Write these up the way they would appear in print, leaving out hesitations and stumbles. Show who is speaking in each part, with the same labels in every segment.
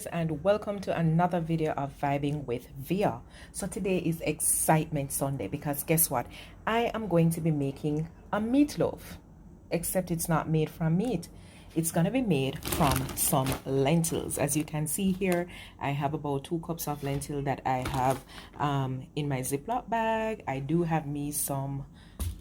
Speaker 1: guys, and welcome to another video of Vibing with Via. So today is Excitement Sunday because guess what? I am going to be making a meatloaf, except it's not made from meat. It's going to be made from some lentils. As you can see here, I have about 2 cups of lentil that I have in my Ziploc bag. I do have me some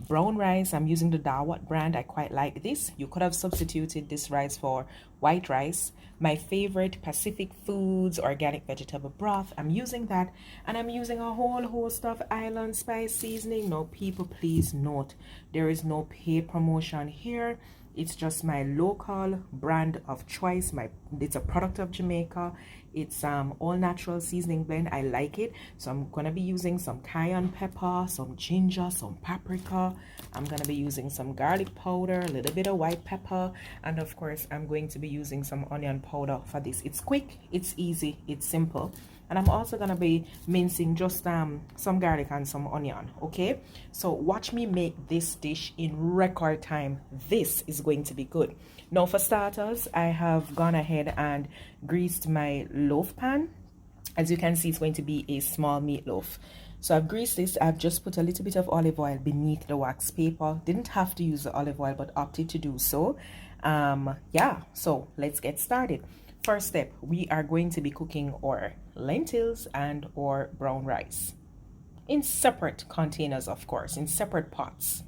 Speaker 1: brown rice. I'm using the Dawat brand. I quite like this. You could have substituted this rice for white rice. My favorite Pacific Foods organic vegetable broth, I'm using that, and I'm using a whole host of island spice seasoning. Now people, please note, there is no paid promotion here. It's just my local brand of choice. It's a product of Jamaica. It's all natural seasoning blend. I like it. So I'm gonna be using some cayenne pepper, some ginger, some paprika. I'm gonna be using some garlic powder, a little bit of white pepper, and of course I'm going to be using some onion powder for this. It's quick, it's easy, it's simple. And I'm also gonna be mincing just some garlic and some onion. Okay, so watch me make this dish in record time. This is going to be good. Now for starters, I have gone ahead and greased my loaf pan. As you can see, it's going to be a small meatloaf. So I've greased this. I've just put a little bit of olive oil beneath the wax paper. Didn't have to use the olive oil, but opted to do so. Yeah, so let's get started. First step, we are going to be cooking our lentils and our brown rice in separate containers, of course, in separate pots.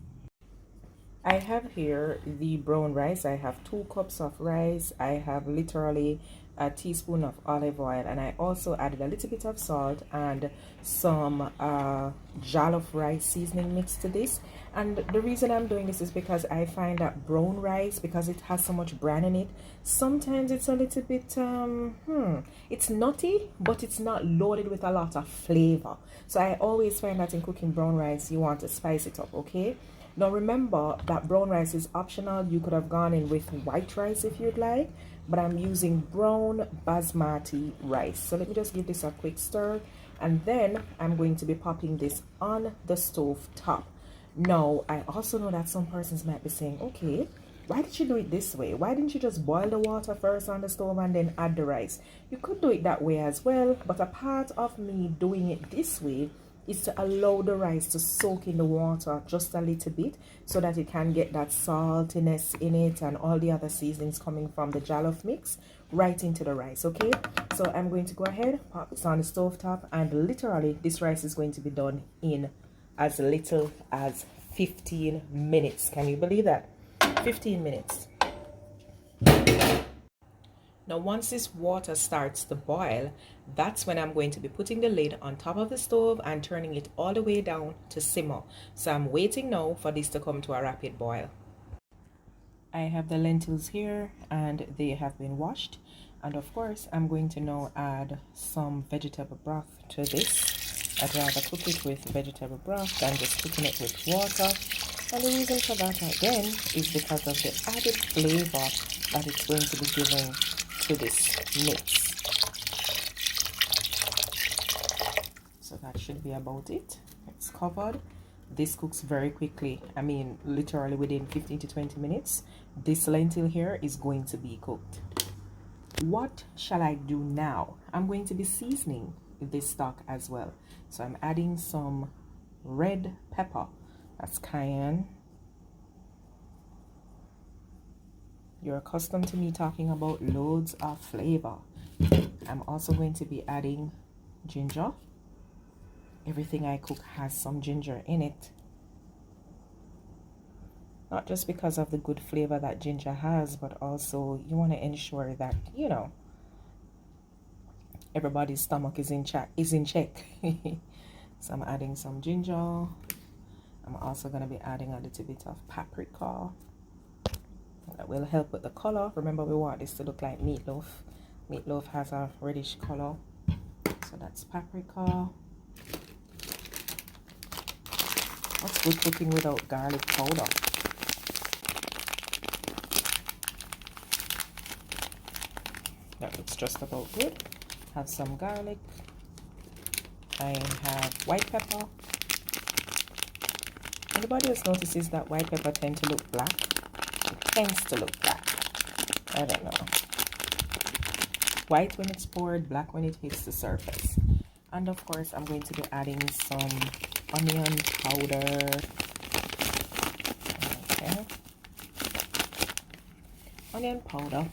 Speaker 1: I have here the brown rice. I have 2 cups of rice. I have literally a teaspoon of olive oil, and I also added a little bit of salt and some jollof rice seasoning mix to this. And the reason I'm doing this is because I find that brown rice, because it has so much bran in it, sometimes it's a little bit it's nutty, but it's not loaded with a lot of flavor. So I always find that in cooking brown rice, you want to spice it up. Okay, now remember that brown rice is optional. You could have gone in with white rice if you'd like, but I'm using brown basmati rice. So let me just give this a quick stir, and then I'm going to be popping this on the stove top. Now I also know that some persons might be saying, okay, why did you do it this way? Why didn't you just boil the water first on the stove and then add the rice? You could do it that way as well, but a part of me doing it this way is to allow the rice to soak in the water just a little bit so that it can get that saltiness in it and all the other seasonings coming from the jollof mix right into the rice. Okay, so I'm going to go ahead, pop this on the stove top, and literally this rice is going to be done in as little as 15 minutes. Can you believe that? 15 minutes. Now once this water starts to boil, that's when I'm going to be putting the lid on top of the stove and turning it all the way down to simmer. So I'm waiting now for this to come to a rapid boil. I have the lentils here and they have been washed, and of course I'm going to now add some vegetable broth to this. I'd rather cook it with vegetable broth than just cooking it with water. And the reason for that again is because of the added flavor that it's going to be giving to this mix. So that should be about it. It's covered. This cooks very quickly. I mean, literally within 15 to 20 minutes, this lentil here is going to be cooked. What shall I do now? I'm going to be seasoning this stock as well. So I'm adding some red pepper. That's cayenne. You're accustomed to me talking about loads of flavor. I'm also going to be adding ginger. Everything I cook has some ginger in it. Not just because of the good flavor that ginger has, but also you want to ensure that, you know, everybody's stomach is in check. So I'm adding some ginger. I'm also going to be adding a little bit of paprika. That will help with the color. Remember, we want this to look like meatloaf. Meatloaf has a reddish color. So that's paprika. What's good cooking without garlic powder? That looks just about good. Have some garlic. I have white pepper. Anybody else notices that white pepper tends to look black? It tends to look black. I don't know. white when it's poured, black when it hits the surface. And of course, I'm going to be adding some onion powder. Okay. Onion powder.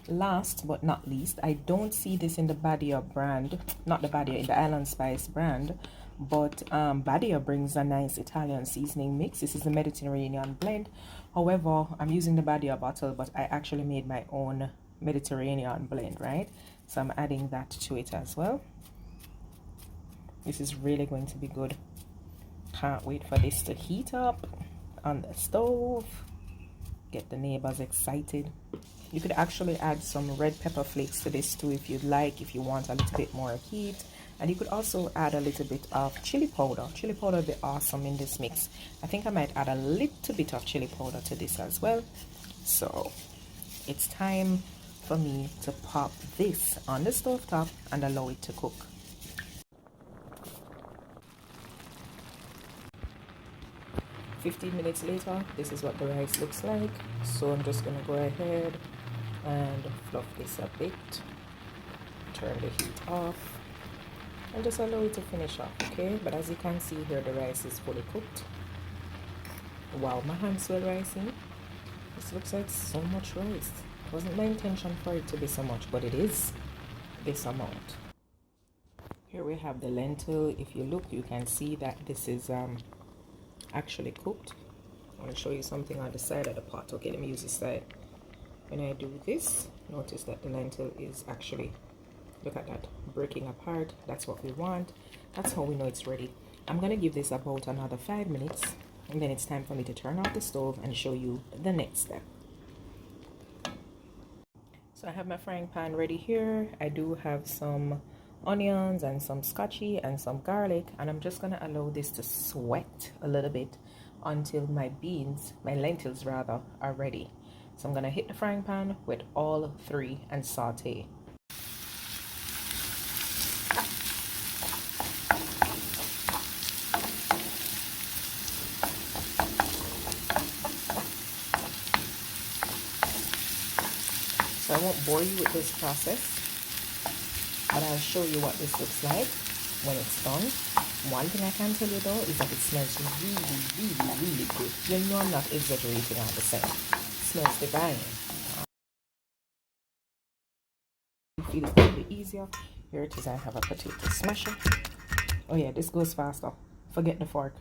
Speaker 1: Last but not least, I don't see this in the Badia brand, not the Badia, in the Island Spice brand, but Badia brings a nice Italian seasoning mix. This is a Mediterranean blend. However, I'm using the Badia bottle, but I actually made my own Mediterranean blend, right? So I'm adding that to it as well. This is really going to be good. Can't wait for this to heat up on the stove. Get the neighbors excited. You could actually add some red pepper flakes to this too if you'd like, if you want a little bit more heat. And you could also add a little bit of chili powder. Chili powder would be awesome in this mix. I think I might add a little bit of chili powder to this as well. So it's time for me to pop this on the stove top and allow it to cook. "15 minutes later, this is what the rice looks like. So I'm just gonna go ahead and fluff this a bit, turn the heat off, and just allow it to finish off. Okay, but as you can see here, the rice is fully cooked. Wow, my hands smell ricey. This looks like so much rice. It wasn't my intention for it to be so much, but it is this amount. Here we have the lentil. If you look, you can see that this is actually cooked. I want to show you something on the side of the pot. Okay, let me use this side. When I do this, notice that the lentil is actually, look at that, breaking apart. That's what we want. That's how we know it's ready. I'm going to give this about another 5 minutes, and then it's time for me to turn off the stove and show you the next step. So I have my frying pan ready here. I do have some onions and some scotchy and some garlic, and I'm just going to allow this to sweat a little bit until my lentils rather, are ready. So I'm going to hit the frying pan with all three and saute. So I won't bore you with this process, but I'll show you what this looks like when it's done. One thing I can tell you though is that it smells really good. You know I'm not exaggerating on the scent. It smells divine. Feel it a little bit easier. Here it is. I have a potato smasher. Oh yeah, this goes faster. Forget the fork.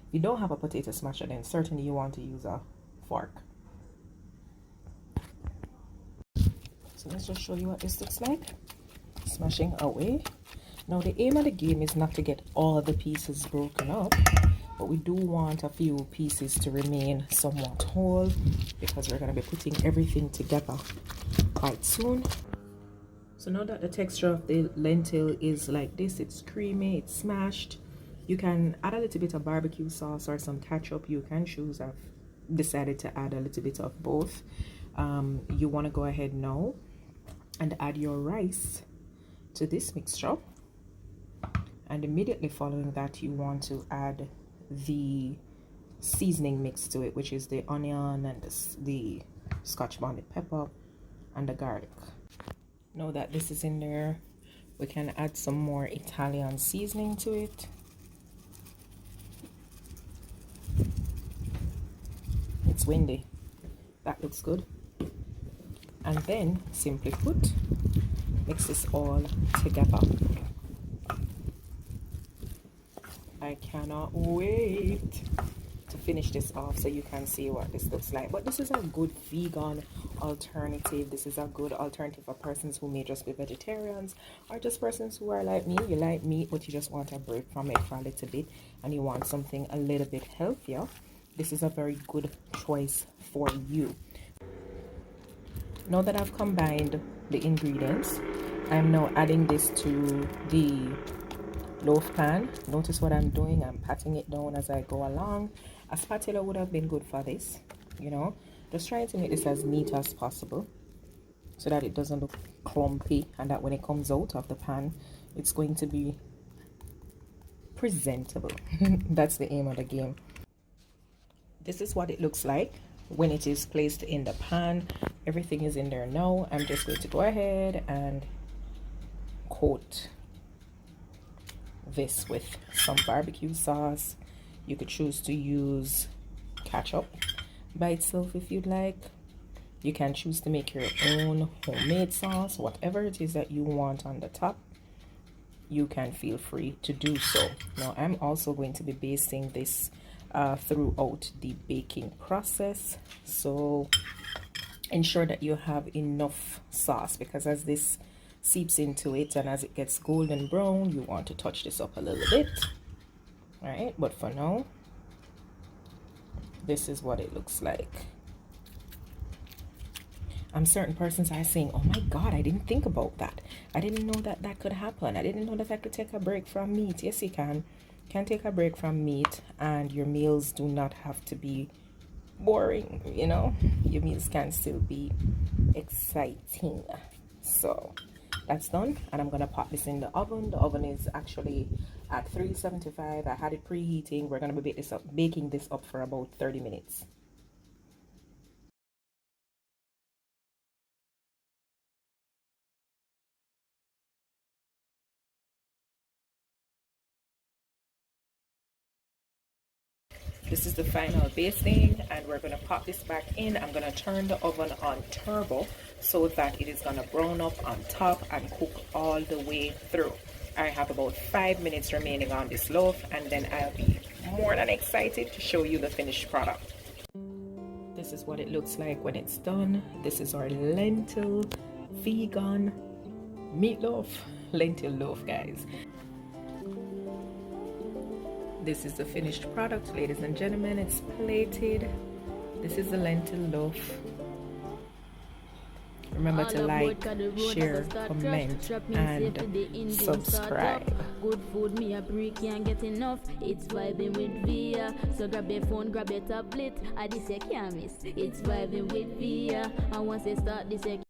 Speaker 1: If you don't have a potato smasher, then certainly you want to use a fork. So let's just show you what this looks like. Smashing away. Now the aim of the game is not to get all the pieces broken up, but we do want a few pieces to remain somewhat whole because we're going to be putting everything together quite soon. So now that the texture of the lentil is like this, it's creamy, it's smashed, you can add a little bit of barbecue sauce or some ketchup. You can choose. I've decided to add a little bit of both. You want to go ahead now and add your rice to this mixture, and immediately following that you want to add the seasoning mix to it, which is the onion and the scotch bonnet pepper and the garlic. Now that this is in there, we can add some more Italian seasoning to it. It's windy. That looks good. And then, simply put, mix this all together. I cannot wait to finish this off so you can see what this looks like. But this is a good vegan alternative. This is a good alternative for persons who may just be vegetarians, or just persons who are like me. You like meat but you just want a break from it for a little bit and you want something a little bit healthier. This is a very good choice for you. Now that I've combined the ingredients, I'm now adding this to the loaf pan. Notice what I'm doing. I'm patting it down as I go along. A spatula would have been good for this, you know. Just trying to make this as neat as possible so that it doesn't look clumpy, and that when it comes out of the pan, it's going to be presentable. That's the aim of the game. This is what it looks like when it is placed in the pan. Everything is in there now. I'm just going to go ahead and coat this with some barbecue sauce. You could choose to use ketchup by itself if you'd like. You can choose to make your own homemade sauce, whatever it is that you want on the top. You can feel free to do so. Now I'm also going to be basting this throughout the baking process, so ensure that you have enough sauce, because as this seeps into it and as it gets golden brown, you want to touch this up a little bit. All right, but for now, this is what it looks like. Certain persons are saying, oh my god, I didn't think about that. I didn't know that that could happen. I didn't know that I could take a break from meat. Yes, you can take a break from meat, and your meals do not have to be boring, you know. Your meals can still be exciting. So that's done, and I'm gonna pop this in the oven. The oven is actually at 375. I had it preheating. We're gonna be baking this up for about 30 minutes. This is the final basting, and we're going to pop this back in. I'm going to turn the oven on turbo so that it is going to brown up on top and cook all the way through. I have about 5 minutes remaining on this loaf, and then I'll be more than excited to show you the finished product. This is what it looks like when it's done. This is our lentil vegan meatloaf, lentil loaf, guys. This is the finished product, ladies and gentlemen. It's plated. This is the lentil loaf. Remember to like, share, comment, and subscribe.
Speaker 2: Good food, me a break, can't get enough. It's vibing with Via. So grab your phone, grab your tablet. I this you can't miss. It's vibing with Via. And once they start this,